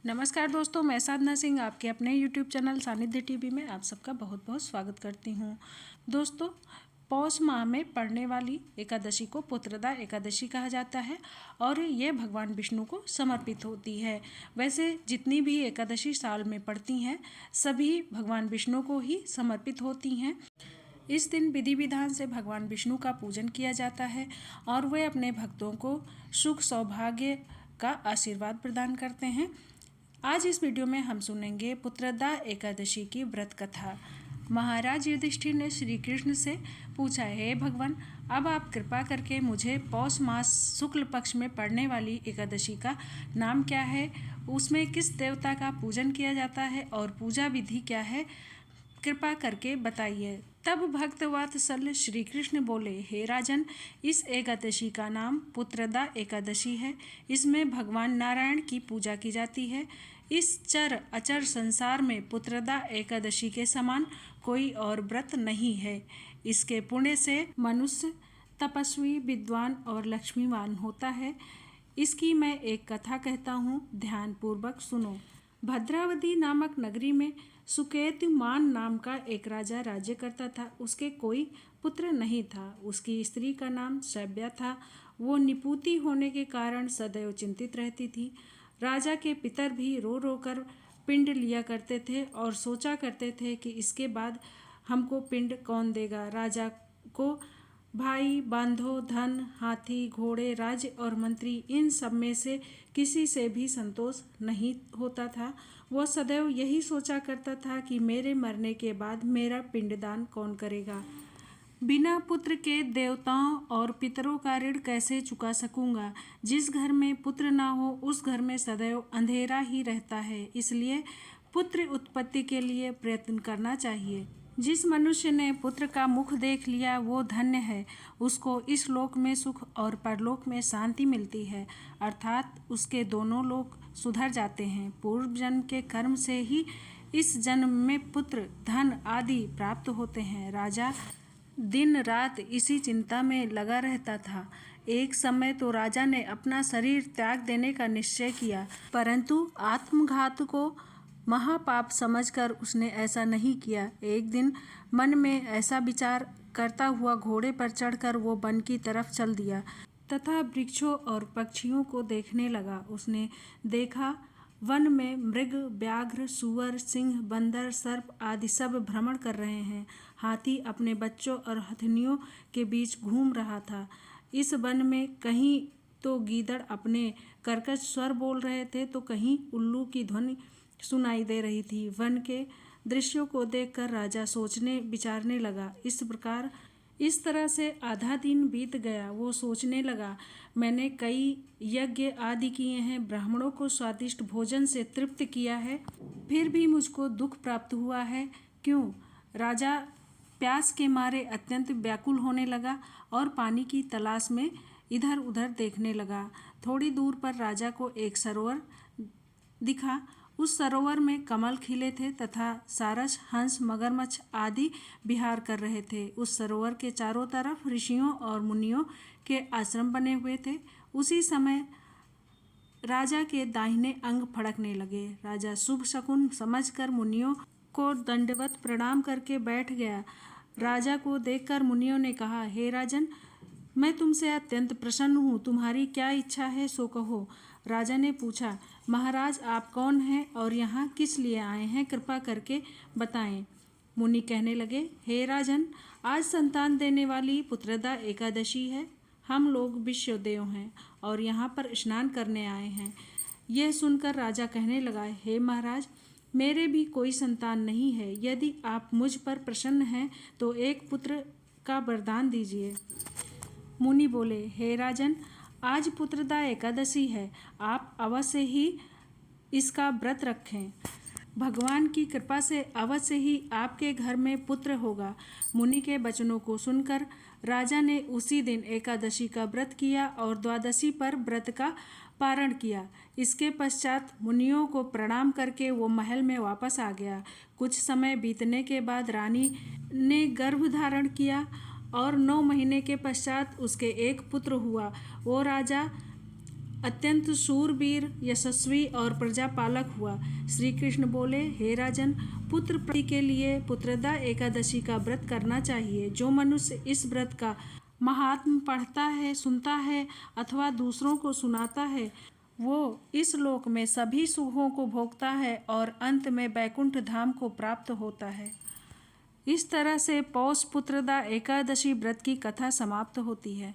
नमस्कार दोस्तों, मैं साधना सिंह आपके अपने YouTube चैनल सानिध्य टीवी में आप सबका बहुत बहुत स्वागत करती हूँ। दोस्तों, पौष माह में पड़ने वाली एकादशी को पुत्रदा एकादशी कहा जाता है और ये भगवान विष्णु को समर्पित होती है। वैसे जितनी भी एकादशी साल में पड़ती हैं सभी भगवान विष्णु को ही समर्पित होती हैं। इस दिन विधि विधान से भगवान विष्णु का पूजन किया जाता है और वे अपने भक्तों को सुख सौभाग्य का आशीर्वाद प्रदान करते हैं। आज इस वीडियो में हम सुनेंगे पुत्रदा एकादशी की व्रत कथा। महाराज युधिष्ठिर ने श्री कृष्ण से पूछा, हे भगवान, अब आप कृपा करके मुझे पौष मास शुक्ल पक्ष में पड़ने वाली एकादशी का नाम क्या है, उसमें किस देवता का पूजन किया जाता है और पूजा विधि क्या है, कृपा करके बताइए। तब भक्तवत्सल श्री कृष्ण बोले, हे राजन, इस एकादशी का नाम पुत्रदा एकादशी है। इसमें भगवान नारायण की पूजा की जाती है। इस चर अचर संसार में पुत्रदा एकादशी के समान कोई और व्रत नहीं है। इसके पुण्य से मनुष्य तपस्वी, विद्वान और लक्ष्मीवान होता है। इसकी मैं एक कथा कहता हूँ, ध्यानपूर्वक सुनो। भद्रावती नामक नगरी में सुकेतुमान नाम का एक राजा राज्य करता था। उसके कोई पुत्र नहीं था। उसकी स्त्री का नाम शैब्या था। वो निपुती होने के कारण सदैव चिंतित रहती थी। राजा के पितर भी रो रो कर पिंड लिया करते थे और सोचा करते थे कि इसके बाद हमको पिंड कौन देगा। राजा को भाई बंधु, धन, हाथी, घोड़े, राज्य और मंत्री, इन सब में से किसी से भी संतोष नहीं होता था। वह सदैव यही सोचा करता था कि मेरे मरने के बाद मेरा पिंडदान कौन करेगा। बिना पुत्र के देवताओं और पितरों का ऋण कैसे चुका सकूंगा। जिस घर में पुत्र ना हो उस घर में सदैव अंधेरा ही रहता है। इसलिए पुत्र उत्पत्ति के लिए प्रयत्न करना चाहिए। जिस मनुष्य ने पुत्र का मुख देख लिया वो धन्य है। उसको इस लोक में सुख और परलोक में शांति मिलती है, अर्थात उसके दोनों लोक सुधर जाते हैं। पूर्व जन्म के कर्म से ही इस जन्म में पुत्र, धन आदि प्राप्त होते हैं। राजा दिन रात इसी चिंता में लगा रहता था। एक समय तो राजा ने अपना शरीर त्याग देने का निश्चय किया, परंतु आत्मघात को महापाप समझकर उसने ऐसा नहीं किया। एक दिन मन में ऐसा विचार करता हुआ घोड़े पर चढ़कर वो वन की तरफ चल दिया तथा वृक्षों और पक्षियों को देखने लगा। उसने देखा वन में मृग, व्याघ्र, सूअर, सिंह, बंदर, सर्प आदि सब भ्रमण कर रहे हैं। हाथी अपने बच्चों और हथनियों के बीच घूम रहा था। इस वन में कहीं तो गीदड़ अपने कर्कश स्वर बोल रहे थे तो कहीं उल्लू की ध्वनि सुनाई दे रही थी। वन के दृश्यों को देखकर राजा सोचने विचारने लगा। इस तरह से आधा दिन बीत गया। वो सोचने लगा, मैंने कई यज्ञ आदि किए हैं, ब्राह्मणों को स्वादिष्ट भोजन से तृप्त किया है, फिर भी मुझको दुख प्राप्त हुआ है। क्यों? राजा प्यास के मारे अत्यंत व्याकुल होने लगा और पानी की तलाश में इधर उधर देखने लगा। थोड़ी दूर पर राजा को एक सरोवर दिखा। उस सरोवर में कमल खिले थे तथा सारस, हंस, मगरमच्छ आदि विहार कर रहे थे। उस सरोवर के चारों तरफ ऋषियों और मुनियों के आश्रम बने हुए थे। उसी समय राजा के दाहिने अंग फड़कने लगे। राजा शुभ शकुन समझकर मुनियों को दंडवत प्रणाम करके बैठ गया। राजा को देखकर मुनियों ने कहा, हे राजन, मैं तुमसे अत्यंत प्रसन्न हूँ। तुम्हारी क्या इच्छा है सो कहो। राजा ने पूछा, महाराज, आप कौन हैं और यहाँ किस लिए आए हैं, कृपा करके बताएं। मुनि कहने लगे, हे राजन, आज संतान देने वाली पुत्रदा एकादशी है। हम लोग विश्वदेव हैं और यहाँ पर स्नान करने आए हैं। यह सुनकर राजा कहने लगा, हे महाराज, मेरे भी कोई संतान नहीं है। यदि आप मुझ पर प्रसन्न हैं तो एक पुत्र का वरदान दीजिए। मुनि बोले, हे राजन, आज पुत्रदा एकादशी है, आप अवश्य ही इसका व्रत रखें। भगवान की कृपा से अवश्य ही आपके घर में पुत्र होगा। मुनि के वचनों को सुनकर राजा ने उसी दिन एकादशी का व्रत किया और द्वादशी पर व्रत का पारण किया। इसके पश्चात मुनियों को प्रणाम करके वो महल में वापस आ गया। कुछ समय बीतने के बाद रानी ने गर्भ धारण किया और 9 महीने के पश्चात उसके एक पुत्र हुआ। वो राजा अत्यंत शूरवीर, यशस्वी और प्रजापालक हुआ। श्री कृष्ण बोले, हे राजन, पुत्र प्राप्ति के लिए पुत्रदा एकादशी का व्रत करना चाहिए। जो मनुष्य इस व्रत का महात्म्य पढ़ता है, सुनता है अथवा दूसरों को सुनाता है, वो इस लोक में सभी सुखों को भोगता है और अंत में वैकुंठ धाम को प्राप्त होता है। इस तरह से पौष पुत्रदा एकादशी व्रत की कथा समाप्त होती है।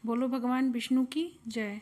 बोलो भगवान विष्णु की जय।